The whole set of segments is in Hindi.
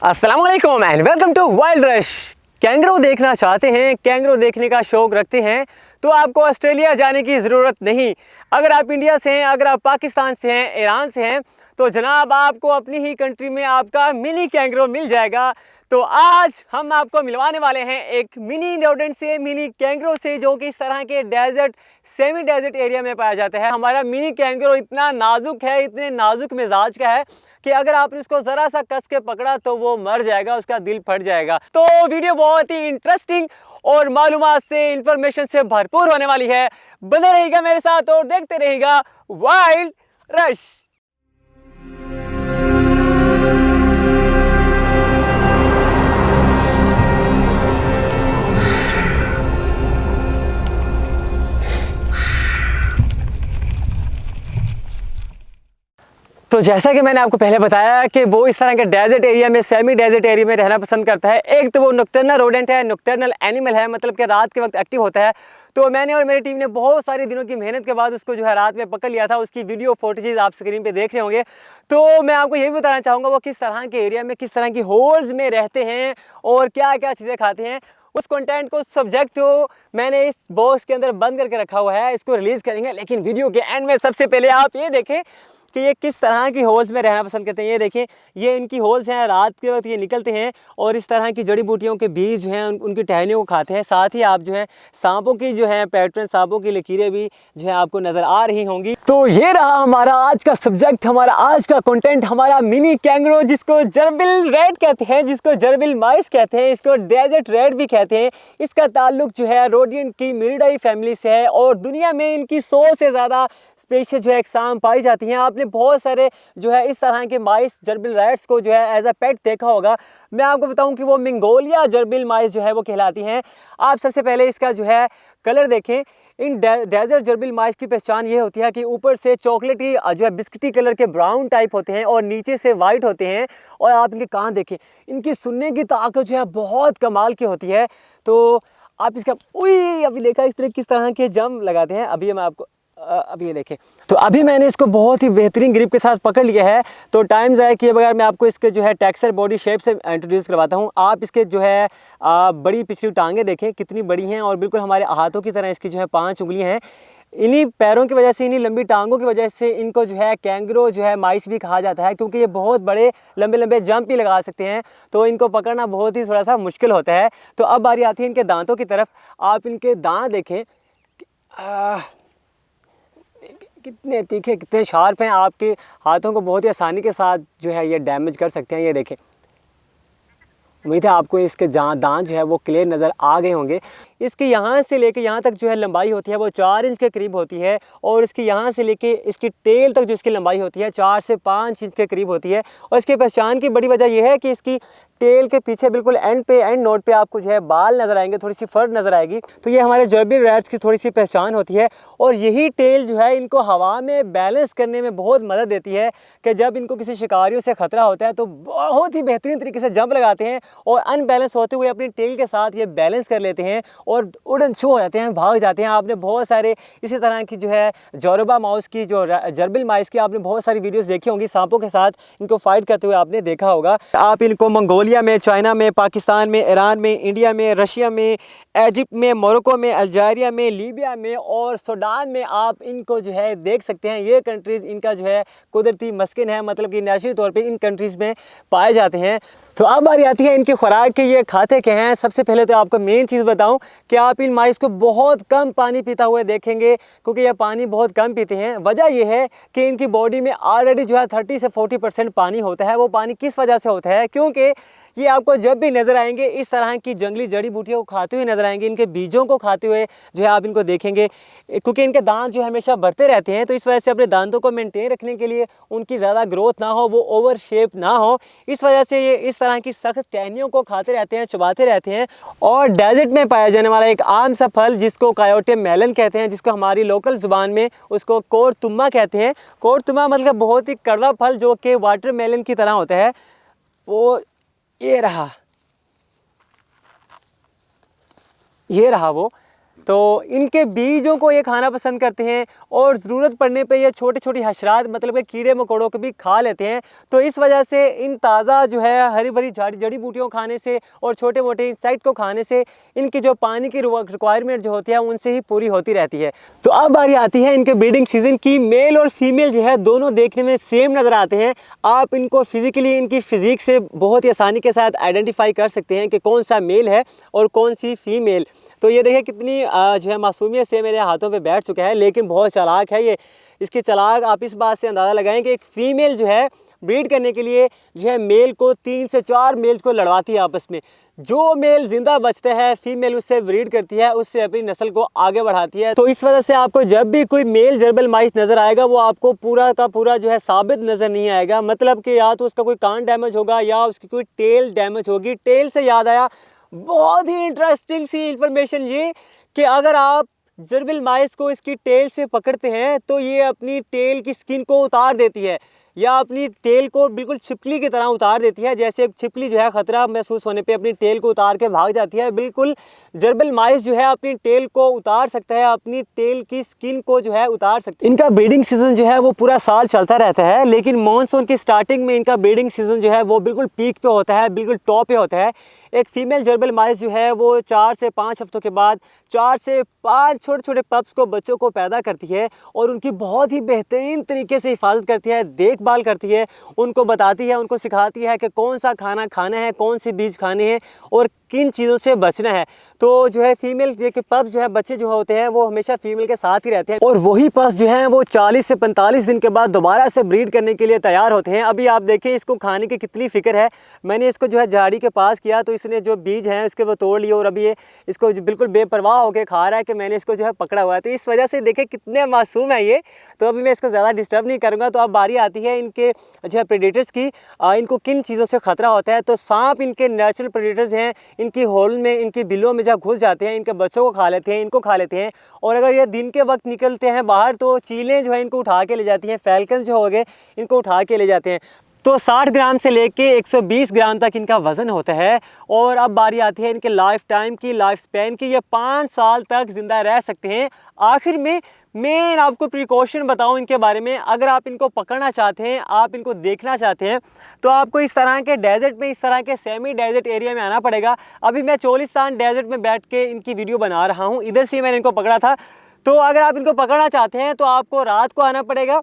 अस्सलाम वालेकुम and welcome to Wild Rush. Kangaroo देखना चाहते हैं, कैंगरू देखने का शौक़ रखते हैं तो आपको ऑस्ट्रेलिया जाने की ज़रूरत नहीं। अगर आप इंडिया से हैं, अगर आप पाकिस्तान से हैं, ईरान से हैं तो जनाब आपको अपनी ही कंट्री में आपका मिनी कैंगरू मिल जाएगा। तो आज हम आपको मिलवाने वाले हैं एक मिनी रोडेंट से, मिनी कैंगरू से, जो कि इस तरह के डेजर्ट सेमी डेजर्ट एरिया में पाया जाता है। हमारा मिनी कैंगरू इतना नाजुक है, इतने नाजुक मिजाज का है कि अगर आपने इसको ज़रा सा कस के पकड़ा तो वो मर जाएगा, उसका दिल फट जाएगा। तो वीडियो बहुत ही इंटरेस्टिंग और मालूमात से, इंफॉर्मेशन से भरपूर होने वाली है। बने रहिएगा मेरे साथ और देखते रहिएगा वाइल्ड रश। तो जैसा कि मैंने आपको पहले बताया कि वो इस तरह के डेजर्ट एरिया में, सेमी डेजर्ट एरिया में रहना पसंद करता है। एक तो वो नॉकटर्नल रोडेंट है, नॉकटर्नल एनिमल है, मतलब कि रात के वक्त एक्टिव होता है। तो मैंने और मेरी टीम ने बहुत सारे दिनों की मेहनत के बाद उसको जो है रात में पकड़ लिया था। उसकी वीडियो फुटेजेस आप स्क्रीन पे देख रहे होंगे। तो मैं आपको यही बताना चाहूँगा वो किस तरह के एरिया में, किस तरह की होल्स में रहते हैं और क्या क्या चीज़ें खाते हैं। उस कंटेंट को सब्जेक्ट को मैंने इस बॉक्स के अंदर बंद करके रखा हुआ है, इसको रिलीज़ करेंगे। लेकिन वीडियो के एंड में सबसे पहले आप ये देखें कि ये किस तरह की होल्स में रहना पसंद करते हैं। ये देखें, ये इनकी होल्स हैं। रात के वक्त ये निकलते हैं और इस तरह की जड़ी बूटियों के बीज जो हैं उनकी टहनियों को खाते हैं। साथ ही आप जो है सांपों की जो है पैटर्न, सांपों की लकीरें भी जो है आपको नज़र आ रही होंगी। तो ये रहा हमारा आज का सब्जेक्ट, हमारा आज का कंटेंट, हमारा मिनी कैंगरू, जिसको जर्बिल रेड कहते हैं, जिसको जर्बिल माइस कहते हैं, इसको डेजर्ट रेड भी कहते हैं। इसका ताल्लुक जो है रोडियंट की मिरिडाई फैमिली से है और दुनिया में इनकी 100 से ज़्यादा स्पीशीज जो है एकसाम पाई जाती हैं। आपने बहुत सारे जो है इस तरह के माइस, जर्बिल रैट्स को जो है एज अ पेट देखा होगा। मैं आपको बताऊं कि वो मंगोलिया जर्बिल माइस जो है वो कहलाती हैं। आप सबसे पहले इसका जो है कलर देखें। इन डेजर्ट जर्बिल माइस की पहचान ये होती है कि ऊपर से चॉकलेटी जो है बिस्किटी कलर के ब्राउन टाइप होते हैं और नीचे से वाइट होते हैं। और आप इनके कान देखें, इनकी सुनने की ताकत जो है बहुत कमाल की होती है। तो आप इसका अभी देखा इस तरह किस तरह के जंप लगाते हैं। अभी मैं आपको अभी ये देखें, तो अभी मैंने इसको बहुत ही बेहतरीन ग्रिप के साथ पकड़ लिया है। तो टाइम ज़ाया किए बगैर मैं आपको इसके जो है टेक्सचर बॉडी शेप से इंट्रोड्यूस करवाता हूँ। आप इसके जो है बड़ी पिछली टांगें देखें कितनी बड़ी हैं और बिल्कुल हमारे हाथों की तरह इसकी जो है 5 उंगलियां हैं। इन्हीं पैरों की वजह से, इन्हीं लंबी टांगों की वजह से इनको जो है कैंगरू जो है माइस भी कहा जाता है, क्योंकि ये बहुत बड़े लंबे लंबे जंप भी लगा सकते हैं। तो इनको पकड़ना बहुत ही थोड़ा सा मुश्किल होता है। तो अब बारी आती है इनके दांतों की तरफ। आप इनके दांत देखें, कितने तीखे, कितने शार्प हैं। आपके हाथों को बहुत ही आसानी के साथ जो है ये डैमेज कर सकते हैं। ये देखें, उम्मीद है आपको इसके दांत जो है वो क्लियर नज़र आ गए होंगे। इसकी यहाँ से लेके यहाँ तक जो है लंबाई होती है वो 4 इंच के करीब होती है और इसकी यहाँ से लेके इसकी टेल तक जो इसकी लंबाई होती है 4 से 5 इंच के करीब होती है। और इसकी पहचान की बड़ी वजह यह है कि इसकी टेल के पीछे बिल्कुल एंड नोट पे आपको जो है बाल नज़र आएंगे, थोड़ी सी फर नज़र आएगी। तो ये हमारे जर्बिल रैट्स की थोड़ी सी पहचान होती है। और यही टेल जो है इनको हवा में बैलेंस करने में बहुत मदद देती है कि जब इनको किसी शिकारियों से ख़तरा होता है तो बहुत ही बेहतरीन तरीके से जंप लगाते हैं और अनबैलेंस होते हुए अपनी टेल के साथ ये बैलेंस कर लेते हैं और उड़न छू हो जाते हैं, भाग जाते हैं। आपने बहुत सारे इसी तरह की जो है जोरोबा माउस की, जो जर्बिल माइस की, आपने बहुत सारी वीडियोस देखी होंगी। सांपों के साथ इनको फाइट करते हुए आपने देखा होगा। आप इनको मंगोलिया में, चाइना में, पाकिस्तान में, ईरान में, इंडिया में, रशिया में, इजिप्ट में, मोरक्को में, अल्जीरिया में, लीबिया में और सूडान में आप इनको जो है देख सकते हैं। ये कंट्रीज़ इनका जो है कुदरती मस्किन है, मतलब कि नेचुरल तौर पे इन कंट्रीज़ में पाए जाते हैं। तो अब बारी आती है इनकी खुराक के, ये खाते क्या हैं। सबसे पहले तो आपको मेन चीज़ बताऊं कि आप इन माइस को बहुत कम पानी पीता हुए देखेंगे, क्योंकि ये पानी बहुत कम पीते हैं। वजह यह है कि इनकी बॉडी में ऑलरेडी जो है 30 से 40% पानी होता है। वो पानी किस वजह से होता है? क्योंकि ये आपको जब भी नज़र आएंगे इस तरह की जंगली जड़ी बूटियों को खाते हुए नज़र आएंगे, इनके बीजों को खाते हुए जो है आप इनको देखेंगे, क्योंकि इनके दांत जो हमेशा बढ़ते रहते हैं। तो इस वजह से अपने दांतों को मेंटेन रखने के लिए, उनकी ज़्यादा ग्रोथ ना हो, वो ओवर शेप ना हो, इस वजह से ये इस तरह की सख्त टहनियों को खाते रहते हैं, चबाते रहते हैं। और डेजर्ट में पाया जाने वाला एक आम सा फल जिसको कायोटे मेलन कहते हैं, जिसको हमारी लोकल ज़ुबान में उसको कोरतुम्मा कहते हैं। कोरतुम्मा मतलब बहुत ही कड़वा फल जो कि वाटर मेलन की तरह होता है। वो ये रहा वो। तो इनके बीजों को ये खाना पसंद करते हैं और ज़रूरत पड़ने पे ये छोटी छोटी हशरात मतलब कि कीड़े मकोड़ों को भी खा लेते हैं। तो इस वजह से इन ताज़ा जो है हरी भरी जड़ी बूटियों खाने से और छोटे मोटे इंसेक्ट को खाने से इनकी जो पानी की रिक्वायरमेंट जो होती है उनसे ही पूरी होती रहती है। तो अब बारी आती है इनके ब्रीडिंग सीजन की। मेल और फीमेल जो है दोनों देखने में सेम नज़र आते हैं। आप इनको फिजिकली इनकी फिजिक से बहुत ही आसानी के साथ आइडेंटिफाई कर सकते हैं कि कौन सा मेल है और कौन सी फीमेल। तो ये देखिए कितनी जो है मासूमियत से मेरे हाथों पे बैठ चुका है, लेकिन बहुत चालाक है ये। इसकी चालाक आप इस बात से अंदाज़ा लगाएं कि एक फ़ीमेल जो है ब्रीड करने के लिए जो है मेल को 3 से 4 मेल्स को लड़वाती है आपस में। जो मेल जिंदा बचता है फीमेल उससे ब्रीड करती है, उससे अपनी नस्ल को आगे बढ़ाती है। तो इस वजह से आपको जब भी कोई मेल जर्बल माइस नज़र आएगा वो आपको पूरा का पूरा जो है साबित नज़र नहीं आएगा। मतलब कि या तो उसका कोई कान डैमेज होगा या उसकी कोई टेल डैमेज होगी। टेल से याद आया, बहुत ही इंटरेस्टिंग सी इंफॉर्मेशन ये कि अगर आप जर्बिल माइस को इसकी टेल से पकड़ते हैं तो ये अपनी टेल की स्किन को उतार देती है या अपनी टेल को बिल्कुल छिपकली की तरह उतार देती है। जैसे एक छिपकली जो है ख़तरा महसूस होने पे अपनी टेल को उतार के भाग जाती है, बिल्कुल जर्बिल माइस जो है अपनी टेल को उतार सकता है, अपनी टेल की स्किन को जो है उतार सकता है। इनका ब्रीडिंग सीजन जो है वो पूरा साल चलता रहता है, लेकिन मानसून की स्टार्टिंग में इनका ब्रीडिंग सीजन जो है वो बिल्कुल पीक पे होता है, बिल्कुल टॉप पे होता है। एक फीमेल जर्बिल माइस जो है वो 4 से 5 हफ्तों के बाद 4 से 5 छोटे छोटे पप्स को बच्चों को पैदा करती है और उनकी बहुत ही बेहतरीन तरीके से हिफाजत करती है, देखभाल करती है, उनको बताती है, उनको सिखाती है कि कौन सा खाना खाना है, कौन से बीज खाने हैं और किन चीज़ों से बचना है। तो जो है फीमेल के पप्स जो है बच्चे जो होते हैं वो हमेशा फीमेल के साथ ही रहते हैं और वही पप्स जो हैं वो 40 से 45 दिन के बाद दोबारा से ब्रीड करने के लिए तैयार होते हैं। अभी आप देखिए इसको खाने की कितनी फ़िक्र है। मैंने इसको जो है झाड़ी के पास किया तो इसने जो बीज हैं इसके वो तोड़ लिए और अभी ये इसको बिल्कुल बेपरवाह होकर खा रहा है कि मैंने इसको जो है पकड़ा हुआ है। तो इस वजह से देखिए कितने मासूम है ये। तो अभी मैं इसको ज़्यादा डिस्टर्ब नहीं करूँगा। तो अब बारी आती है इनके जो है प्रेडेटर्स की, इनको किन चीज़ों से ख़तरा होता है। तो सांप इनके नेचुरल प्रेडेटर्स हैं। इनकी होल में इनकी बिलों में जब घुस जाते हैं इनके बच्चों को खा लेते हैं, इनको खा लेते हैं। और अगर ये दिन के वक्त निकलते हैं बाहर तो चीलें जो है इनको उठा के ले जाती हैं, फैल्कन जो हो गए इनको उठा के ले जाते हैं। तो 60 ग्राम से लेके 120 ग्राम तक इनका वज़न होता है। और अब बारी आती है इनके लाइफ टाइम की, लाइफ स्पैन की। ये 5 साल तक ज़िंदा रह सकते हैं। आखिर में मैं आपको प्रिकॉशन बताऊं इनके बारे में। अगर आप इनको पकड़ना चाहते हैं, आप इनको देखना चाहते हैं तो आपको इस तरह के डेजर्ट में, इस तरह के सेमी डेजर्ट एरिया में आना पड़ेगा। अभी मैं चोलिस्तान डेजर्ट में बैठ के इनकी वीडियो बना रहा हूँ, इधर से मैंने इनको पकड़ा था। तो अगर आप इनको पकड़ना चाहते हैं तो आपको रात को आना पड़ेगा,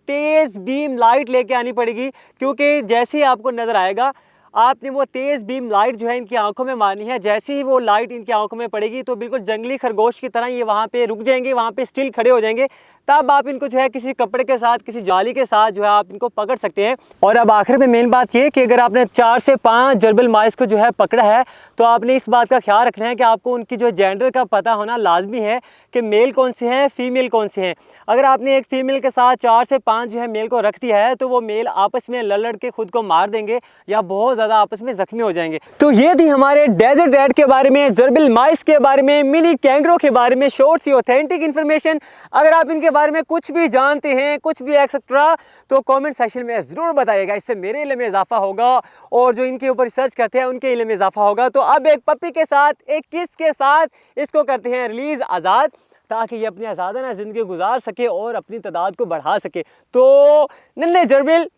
तेज़ बीम लाइट लेके आनी पड़ेगी, क्योंकि जैसे ही आपको नज़र आएगा आपने वो तेज़ बीम लाइट जो है इनकी आंखों में मारनी है। जैसे ही वो लाइट इनकी आंखों में पड़ेगी तो बिल्कुल जंगली खरगोश की तरह ये वहाँ पे रुक जाएंगे, वहाँ पे स्टिल खड़े हो जाएंगे। तब आप इनको जो है किसी कपड़े के साथ, किसी जाली के साथ जो है आप इनको पकड़ सकते हैं। और अब आखिर में मेन बात ये कि अगर आपने 4 से 5 जर्बिल माइस को जो है पकड़ा है तो आपने इस बात का ख्याल रखना है कि आपको उनकी जो जेंडर का पता होना लाजमी है कि मेल कौन से हैं, फीमेल कौन से हैं। अगर आपने एक फीमेल के साथ 4 से 5 जो है मेल को रख दिया है तो वो मेल आपस में लड़ के खुद को मार देंगे या बहुत ज़्यादा आपस में जख्मी हो जाएंगे। तो ये थी हमारे डेजर्ट रैट के बारे में, जर्बिल माइस के बारे में, मिनी कैंगरो के बारे में शॉर्ट सी ऑथेंटिक इन्फॉर्मेशन। अगर आप इनके बारे में कुछ भी जानते हैं, कुछ भी एक्सेट्रा, तो कमेंट सेक्शन में ज़रूर बताइएगा। इससे मेरे इल्म में इजाफा होगा और जो इनके ऊपर रिसर्च करते हैं उनके इल्म में इजाफा होगा। तो अब एक पपी के साथ, एक किस के साथ इसको करते हैं रिलीज़ आज़ाद, ताकि ये अपनी आज़ादाना ज़िंदगी गुजार सके और अपनी तादाद को बढ़ा सके। तो नन्हे gerbil,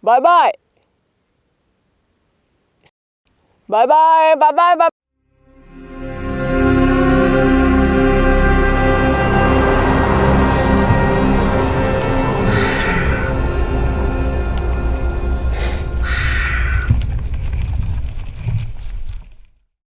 bye bye bye bye bye bye.